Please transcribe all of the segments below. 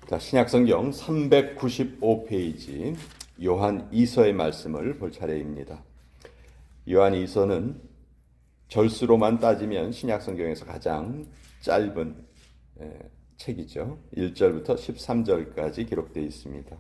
자, 신약성경 395페이지 요한 2서의 말씀을 볼 차례입니다. 요한 2서는 절수로만 따지면 신약성경에서 가장 짧은 책이죠. 1절부터 13절까지 기록되어 있습니다.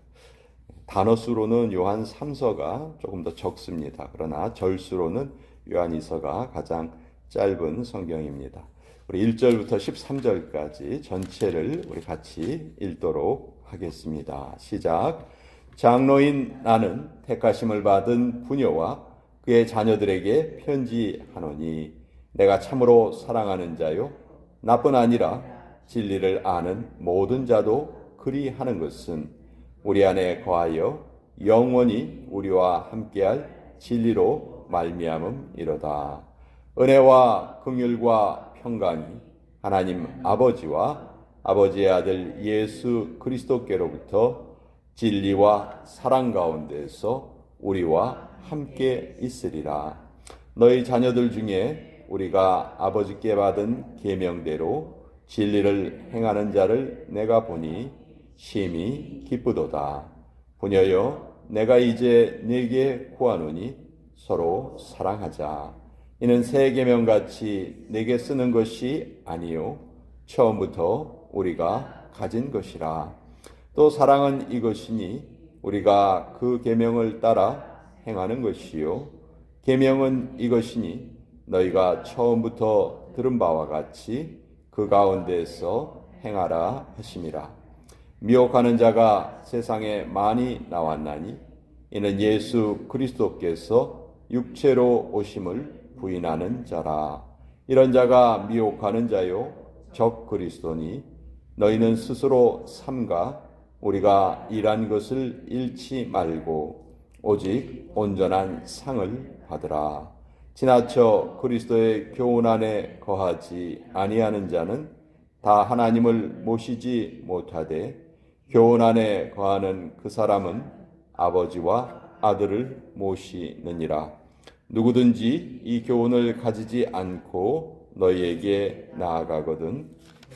단어수로는 요한 3서가 조금 더 적습니다. 그러나 절수로는 요한 2서가 가장 짧은 성경입니다. 우리 1절부터 13절까지 전체를 우리 같이 읽도록 하겠습니다. 시작. 장로인 나는 택하심을 받은 부녀와 그의 자녀들에게 편지하노니 내가 참으로 사랑하는 자요 나뿐 아니라 진리를 아는 모든 자도 그리하는 것은 우리 안에 거하여 영원히 우리와 함께할 진리로 말미암음이로다. 은혜와 긍휼과 평강이 하나님 아버지와 아버지의 아들 예수 그리스도께로부터 진리와 사랑 가운데서 우리와 함께 있으리라. 너희 자녀들 중에 우리가 아버지께 받은 계명대로 진리를 행하는 자를 내가 보니 심히 기쁘도다. 부녀여, 내가 이제 네게 구하노니 서로 사랑하자. 이는 새 계명같이 내게 쓰는 것이 아니요 처음부터 우리가 가진 것이라. 또 사랑은 이것이니 우리가 그 계명을 따라 행하는 것이요 계명은 이것이니 너희가 처음부터 들은 바와 같이 그 가운데서 행하라 하심이라. 미혹하는 자가 세상에 많이 나왔나니 이는 예수 그리스도께서 육체로 오심을 부인하는 자라. 이런 자가 미혹하는 자요 적 그리스도니 너희는 스스로 삼가 우리가 일한 것을 잃지 말고 오직 온전한 상을 받으라. 지나쳐 그리스도의 교훈 안에 거하지 아니하는 자는 다 하나님을 모시지 못하되 교훈 안에 거하는 그 사람은 아버지와 아들을 모시느니라. 누구든지 이 교훈을 가지지 않고 너희에게 나아가거든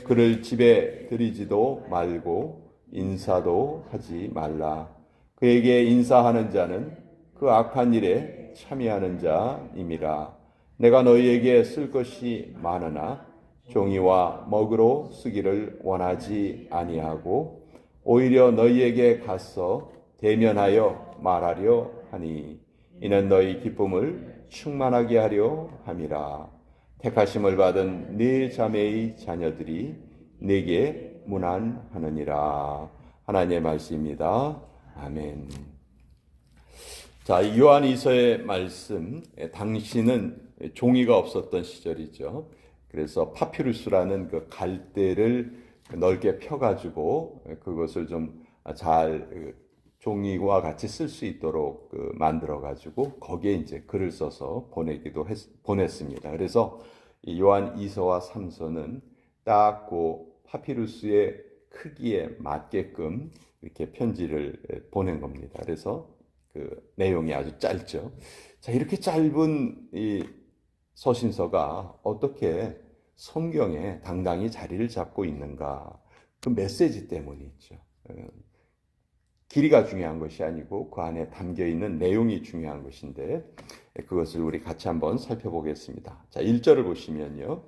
그를 집에 들이지도 말고 인사도 하지 말라. 그에게 인사하는 자는 그 악한 일에 참여하는 자임이라. 내가 너희에게 쓸 것이 많으나 종이와 먹으로 쓰기를 원하지 아니하고 오히려 너희에게 가서 대면하여 말하려 하니 이는 너희 기쁨을 충만하게 하려 함이라. 택하심을 받은 네 자매의 자녀들이 네게 문안하느니라. 하나님의 말씀입니다. 아멘. 자, 요한 2서의 말씀, 당시는 종이가 없었던 시절이죠. 그래서 파피루스라는 그 갈대를 넓게 펴가지고 그것을 좀 잘 종이와 같이 쓸 수 있도록 만들어가지고 거기에 이제 글을 써서 보냈습니다. 그래서 이 요한 2서와 3서는 딱 그 파피루스의 크기에 맞게끔 이렇게 편지를 보낸 겁니다. 그래서 그 내용이 아주 짧죠. 자, 이렇게 짧은 이 서신서가 어떻게 성경에 당당히 자리를 잡고 있는가? 그 메시지 때문이죠. 길이가 중요한 것이 아니고 그 안에 담겨 있는 내용이 중요한 것인데 그것을 우리 같이 한번 살펴보겠습니다. 자, 1절을 보시면요.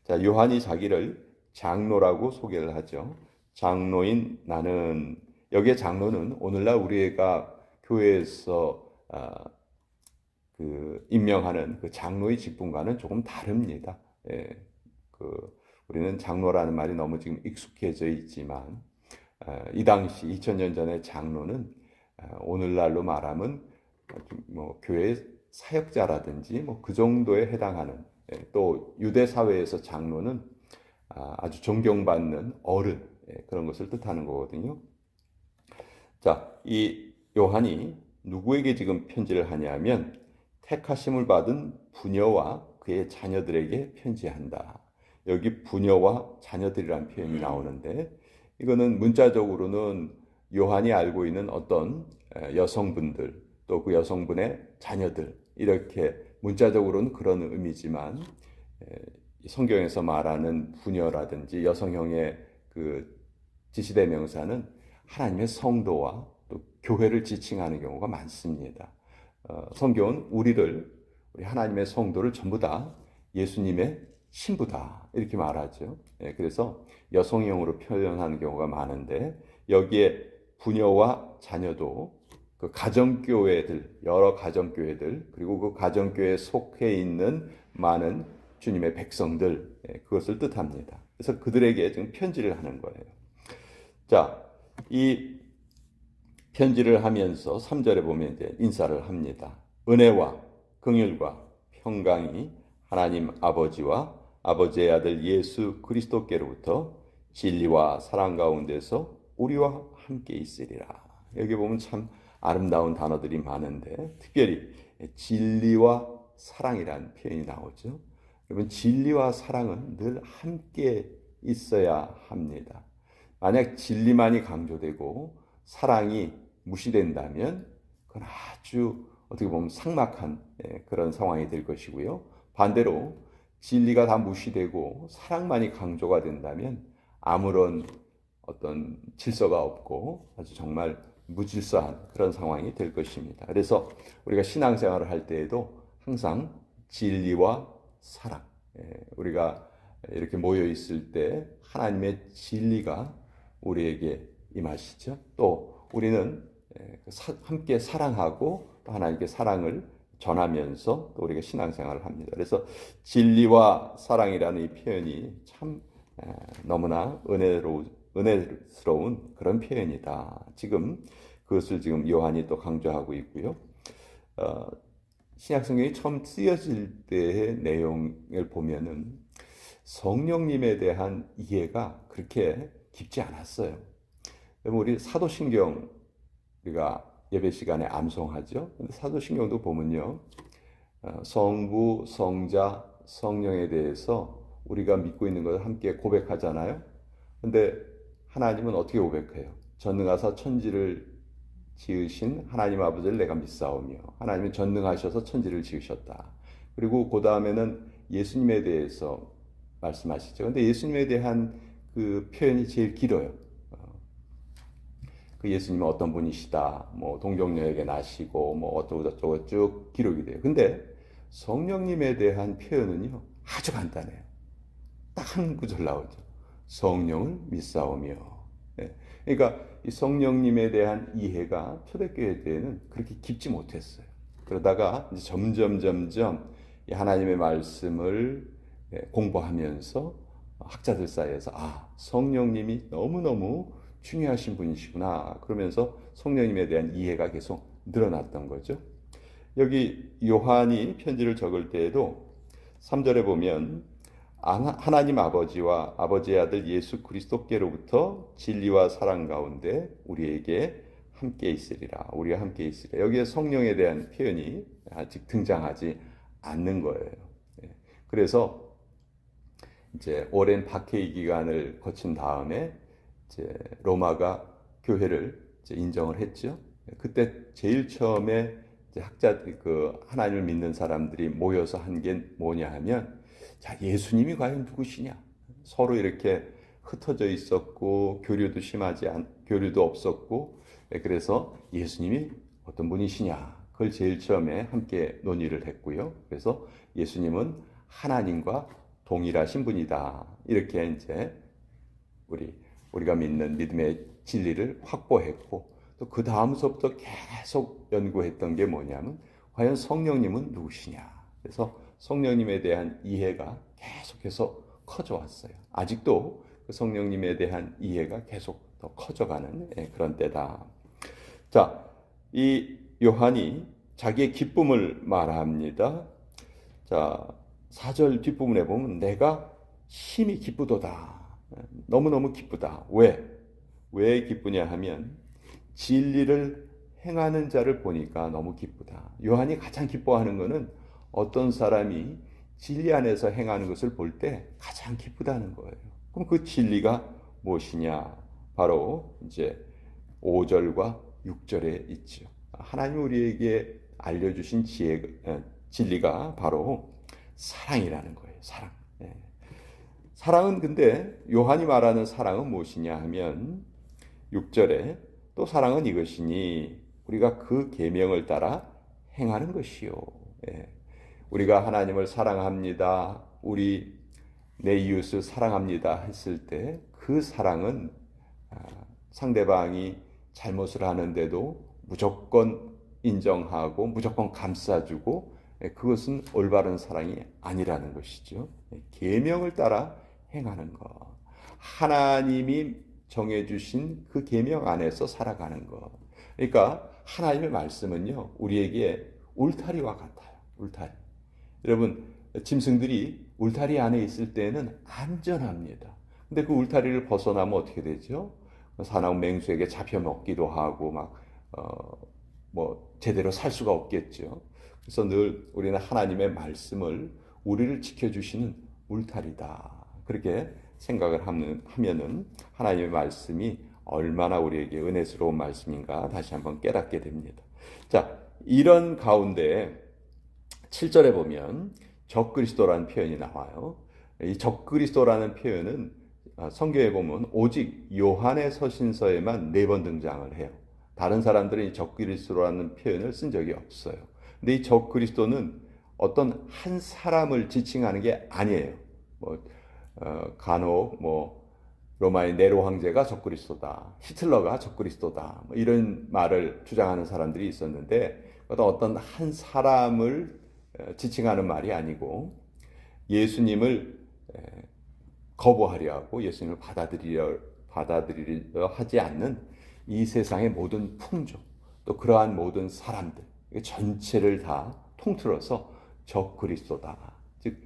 자, 요한이 자기를 장로라고 소개를 하죠. 장로인 나는, 여기에 장로는 오늘날 우리가 교회에서 임명하는 그 장로의 직분과는 조금 다릅니다. 우리는 장로라는 말이 너무 지금 익숙해져 있지만 이 당시 2000년 전의 장로는 오늘날로 말하면 뭐 교회 사역자라든지 뭐 그 정도에 해당하는, 또 유대 사회에서 장로는 아주 존경받는 어른, 그런 것을 뜻하는 거거든요. 자, 이 요한이 누구에게 지금 편지를 하냐면 택하심을 받은 부녀와 그의 자녀들에게 편지한다. 여기 부녀와 자녀들이라는 표현이 나오는데 이거는 문자적으로는 요한이 알고 있는 어떤 여성분들, 또 그 여성분의 자녀들, 이렇게 문자적으로는 그런 의미지만 성경에서 말하는 부녀라든지 여성형의 그 지시대명사는 하나님의 성도와 또 교회를 지칭하는 경우가 많습니다. 성경은 우리 하나님의 성도를 전부 다 예수님의 신부다 이렇게 말하죠. 그래서 여성형으로 표현하는 경우가 많은데 여기에 부녀와 자녀도 그 가정교회들, 여러 가정교회들, 그리고 그 가정교회에 속해 있는 많은 주님의 백성들, 그것을 뜻합니다. 그래서 그들에게 지금 편지를 하는 거예요. 자, 이 편지를 하면서 3절에 보면 이제 인사를 합니다. 은혜와 긍휼과 평강이 하나님 아버지와 아버지의 아들 예수 그리스도께로부터 진리와 사랑 가운데서 우리와 함께 있으리라. 여기 보면 참 아름다운 단어들이 많은데 특별히 진리와 사랑이라는 표현이 나오죠. 여러분, 진리와 사랑은 늘 함께 있어야 합니다. 만약 진리만이 강조되고 사랑이 무시된다면 그건 아주 어떻게 보면 삭막한 그런 상황이 될 것이고요. 반대로 진리가 다 무시되고 사랑만이 강조가 된다면 아무런 어떤 질서가 없고 아주 정말 무질서한 그런 상황이 될 것입니다. 그래서 우리가 신앙생활을 할 때에도 항상 진리와 사랑, 우리가 이렇게 모여 있을 때 하나님의 진리가 우리에게 임하시죠. 또 우리는 함께 사랑하고 또 하나님께 사랑을 전하면서 또 우리가 신앙생활을 합니다. 그래서 진리와 사랑이라는 이 표현이 참 너무나 은혜스러운 그런 표현이다. 지금 그것을 지금 요한이 또 강조하고 있고요. 신약성경이 처음 쓰여질 때의 내용을 보면은 성령님에 대한 이해가 그렇게 깊지 않았어요. 우리 사도신경 우리가 예배 시간에 암송하죠. 근데 사도신경도 보면요, 성부, 성자, 성령에 대해서 우리가 믿고 있는 것을 함께 고백하잖아요. 근데 하나님은 어떻게 고백해요? 전능하사 천지를 지으신 하나님 아버지를 내가 믿사오며, 하나님은 전능하셔서 천지를 지으셨다. 그리고 그 다음에는 예수님에 대해서 말씀하시죠. 근데 예수님에 대한 그 표현이 제일 길어요. 그 예수님은 어떤 분이시다, 뭐 동정녀에게 나시고 뭐 어쩌고 저쩌고 쭉 기록이 돼요. 근데 성령님에 대한 표현은요 아주 간단해요. 딱 한 구절 나오죠. 성령을 믿사오며. 그러니까 이 성령님에 대한 이해가 초대교회 때에는 그렇게 깊지 못했어요. 그러다가 이제 점점 이 하나님의 말씀을 공부하면서 학자들 사이에서 성령님이 너무너무 중요하신 분이시구나. 그러면서 성령님에 대한 이해가 계속 늘어났던 거죠. 여기 요한이 편지를 적을 때에도 3절에 보면 하나님 아버지와 아버지의 아들 예수 그리스도께로부터 진리와 사랑 가운데 우리에게 함께 있으리라. 우리와 함께 있으리라. 여기에 성령에 대한 표현이 아직 등장하지 않는 거예요. 그래서 이제 오랜 박해 기간을 거친 다음에 이제 로마가 교회를 이제 인정을 했죠. 그때 제일 처음에 이제 학자들, 그 하나님을 믿는 사람들이 모여서 한 게 뭐냐 하면, 자, 예수님이 과연 누구시냐? 서로 이렇게 흩어져 있었고 교류도 없었고, 그래서 예수님이 어떤 분이시냐? 그걸 제일 처음에 함께 논의를 했고요. 그래서 예수님은 하나님과 동일하신 분이다. 이렇게 이제 우리가 믿는 믿음의 진리를 확보했고, 또 그 다음서부터 계속 연구했던 게 뭐냐면 과연 성령님은 누구시냐. 그래서 성령님에 대한 이해가 계속해서 커져 왔어요. 아직도 그 성령님에 대한 이해가 계속 더 커져가는 그런 때다. 자, 이 요한이 자기의 기쁨을 말합니다. 자, 4절 뒷부분에 보면 내가 심히 기쁘도다. 너무너무 기쁘다. 왜 기쁘냐 하면 진리를 행하는 자를 보니까 너무 기쁘다. 요한이 가장 기뻐하는 것은 어떤 사람이 진리 안에서 행하는 것을 볼 때 가장 기쁘다는 거예요. 그럼 그 진리가 무엇이냐? 바로 이제 5절과 6절에 있죠. 하나님 우리에게 알려주신 진리가 바로 사랑이라는 거예요. 사랑. 사랑은 근데 요한이 말하는 사랑은 무엇이냐 하면 6절에 또 사랑은 이것이니 우리가 그 계명을 따라 행하는 것이요. 예. 우리가 하나님을 사랑합니다. 우리 내 이웃을 사랑합니다 했을 때 그 사랑은 상대방이 잘못을 하는데도 무조건 인정하고 무조건 감싸주고 그것은 올바른 사랑이 아니라는 것이죠. 계명을 따라 행하는 것. 하나님이 정해주신 그 계명 안에서 살아가는 것. 그러니까 하나님의 말씀은요, 우리에게 울타리와 같아요. 울타리. 여러분, 짐승들이 울타리 안에 있을 때는 안전합니다. 근데 그 울타리를 벗어나면 어떻게 되죠? 사나운 맹수에게 잡혀 먹기도 하고 뭐 제대로 살 수가 없겠죠. 그래서 늘 우리는 하나님의 말씀을 우리를 지켜주시는 울타리다. 그렇게 생각을 하면은 하나님의 말씀이 얼마나 우리에게 은혜스러운 말씀인가 다시 한번 깨닫게 됩니다. 자, 이런 가운데 7절에 보면 적그리스도라는 표현이 나와요. 이 적그리스도라는 표현은 성경에 보면 오직 요한의 서신서에만 4번 등장을 해요. 다른 사람들은 이 적그리스도라는 표현을 쓴 적이 없어요. 근데 이 적그리스도는 어떤 한 사람을 지칭하는 게 아니에요. 간혹 로마의 네로 황제가 적그리스도다, 히틀러가 적그리스도다, 이런 말을 주장하는 사람들이 있었는데 어떤 한 사람을 지칭하는 말이 아니고 예수님을 거부하려 하고 예수님을 받아들이려 하지 않는 이 세상의 모든 풍조, 또 그러한 모든 사람들 전체를 다 통틀어서 적그리스도다. 즉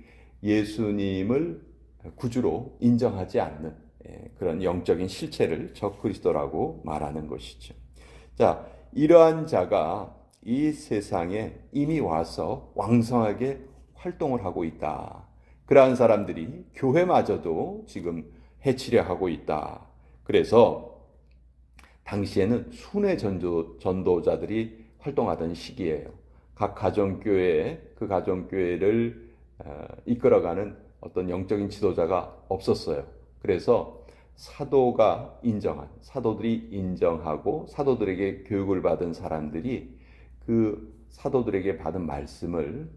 예수님을 구주로 인정하지 않는 그런 영적인 실체를 적그리스도라고 말하는 것이죠. 자, 이러한 자가 이 세상에 이미 와서 왕성하게 활동을 하고 있다. 그러한 사람들이 교회마저도 지금 해치려 하고 있다. 그래서 당시에는 순회 전도자들이 활동하던 시기예요. 각 가정교회에 그 가정교회를 이끌어가는 어떤 영적인 지도자가 없었어요. 그래서 사도들이 인정하고 사도들에게 교육을 받은 사람들이 그 사도들에게 받은 말씀을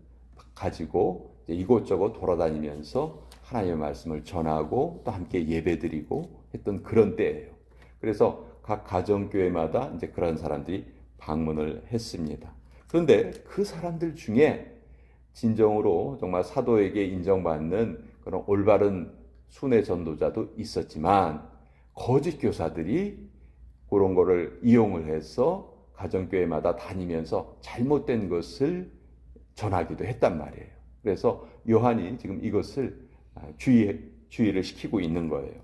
가지고 이곳저곳 돌아다니면서 하나님의 말씀을 전하고 또 함께 예배드리고 했던 그런 때예요. 그래서 각 가정교회마다 이제 그런 사람들이 방문을 했습니다. 그런데 그 사람들 중에 진정으로 정말 사도에게 인정받는 그런 올바른 순회 전도자도 있었지만 거짓 교사들이 그런 거를 이용을 해서 가정교회마다 다니면서 잘못된 것을 전하기도 했단 말이에요. 그래서 요한이 지금 이것을 주의를 시키고 있는 거예요.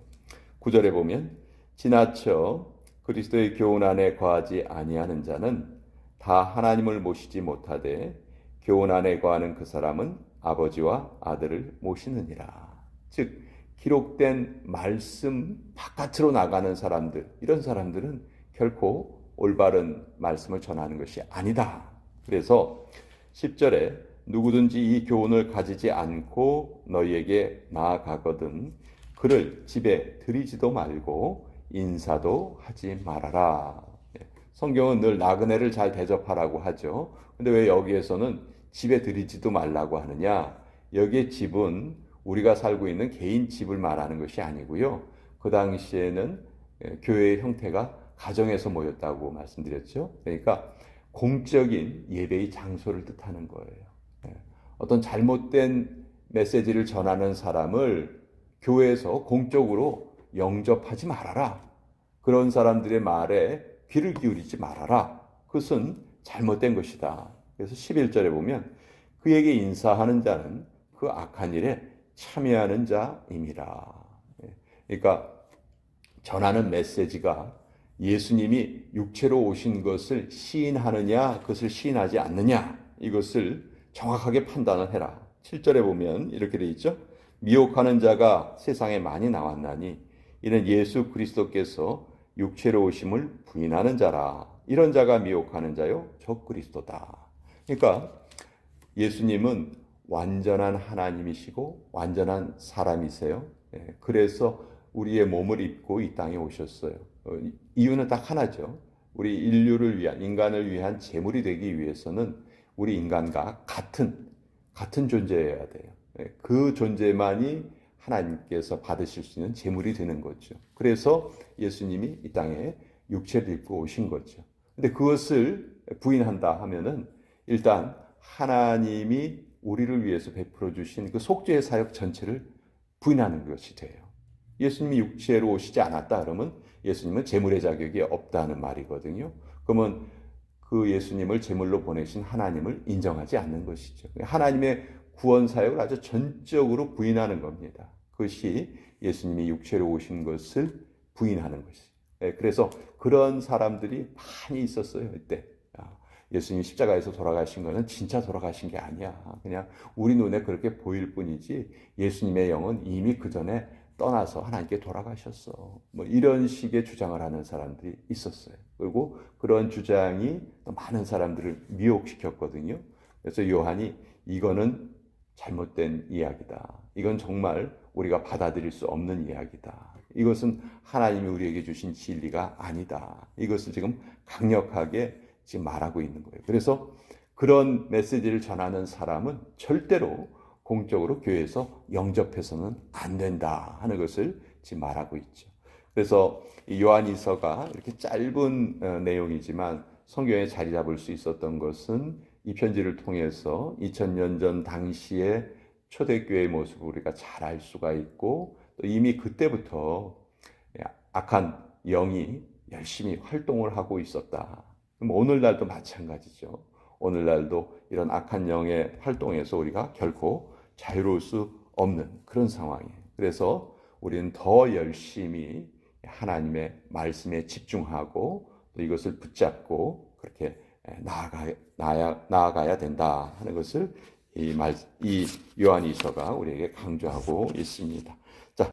9절에 보면 지나쳐 그리스도의 교훈 안에 거하지 아니하는 자는 다 하나님을 모시지 못하되 교훈 안에 거하는 그 사람은 아버지와 아들을 모시느니라. 즉 기록된 말씀 바깥으로 나가는 사람들, 이런 사람들은 결코 올바른 말씀을 전하는 것이 아니다. 그래서 10절에 누구든지 이 교훈을 가지지 않고 너희에게 나아가거든 그를 집에 들이지도 말고 인사도 하지 말아라. 성경은 늘 나그네를 잘 대접하라고 하죠. 근데 왜 여기에서는 집에 들이지도 말라고 하느냐? 여기에 집은 우리가 살고 있는 개인 집을 말하는 것이 아니고요. 그 당시에는 교회의 형태가 가정에서 모였다고 말씀드렸죠. 그러니까 공적인 예배의 장소를 뜻하는 거예요. 어떤 잘못된 메시지를 전하는 사람을 교회에서 공적으로 영접하지 말아라. 그런 사람들의 말에 귀를 기울이지 말아라. 그것은 잘못된 것이다. 그래서 11절에 보면 그에게 인사하는 자는 그 악한 일에 참여하는 자임이라. 그러니까 전하는 메시지가 예수님이 육체로 오신 것을 시인하느냐, 그것을 시인하지 않느냐, 이것을 정확하게 판단을 해라. 7절에 보면 이렇게 되어 있죠. 미혹하는 자가 세상에 많이 나왔나니 이는 예수 그리스도께서 육체로 오심을 부인하는 자라. 이런 자가 미혹하는 자요 적그리스도다. 그러니까 예수님은 완전한 하나님이시고 완전한 사람이세요. 그래서 우리의 몸을 입고 이 땅에 오셨어요. 이유는 딱 하나죠. 우리 인류를 위한, 인간을 위한 제물이 되기 위해서는 우리 인간과 같은 존재여야 돼요. 그 존재만이 하나님께서 받으실 수 있는 제물이 되는 거죠. 그래서 예수님이 이 땅에 육체를 입고 오신 거죠. 근데 그것을 부인한다 하면은 일단 하나님이 우리를 위해서 베풀어 주신 그 속죄의 사역 전체를 부인하는 것이 돼요. 예수님이 육체로 오시지 않았다 그러면 예수님은 제물의 자격이 없다는 말이거든요. 그러면 그 예수님을 제물로 보내신 하나님을 인정하지 않는 것이죠. 하나님의 구원 사역을 아주 전적으로 부인하는 겁니다. 그것이 예수님이 육체로 오신 것을 부인하는 것이. 그래서 그런 사람들이 많이 있었어요, 이때. 예수님이 십자가에서 돌아가신 것은 진짜 돌아가신 게 아니야. 그냥 우리 눈에 그렇게 보일 뿐이지 예수님의 영은 이미 그 전에 떠나서 하나님께 돌아가셨어. 뭐 이런 식의 주장을 하는 사람들이 있었어요. 그리고 그런 주장이 많은 사람들을 미혹시켰거든요. 그래서 요한이 이거는 잘못된 이야기다. 이건 정말 우리가 받아들일 수 없는 이야기다. 이것은 하나님이 우리에게 주신 진리가 아니다. 이것을 지금 강력하게 지금 말하고 있는 거예요. 그래서 그런 메시지를 전하는 사람은 절대로 공적으로 교회에서 영접해서는 안 된다 하는 것을 지금 말하고 있죠. 그래서 요한일서가 이렇게 짧은 내용이지만 성경에 자리 잡을 수 있었던 것은 이 편지를 통해서 2000년 전 당시의 초대교회의 모습을 우리가 잘 알 수가 있고 또 이미 그때부터 악한 영이 열심히 활동을 하고 있었다. 오늘날도 마찬가지죠. 오늘날도 이런 악한 영의 활동에서 우리가 결코 자유로울 수 없는 그런 상황이에요. 그래서 우리는 더 열심히 하나님의 말씀에 집중하고 또 이것을 붙잡고 그렇게 나아가야 된다 하는 것을 이 요한일서가 우리에게 강조하고 있습니다.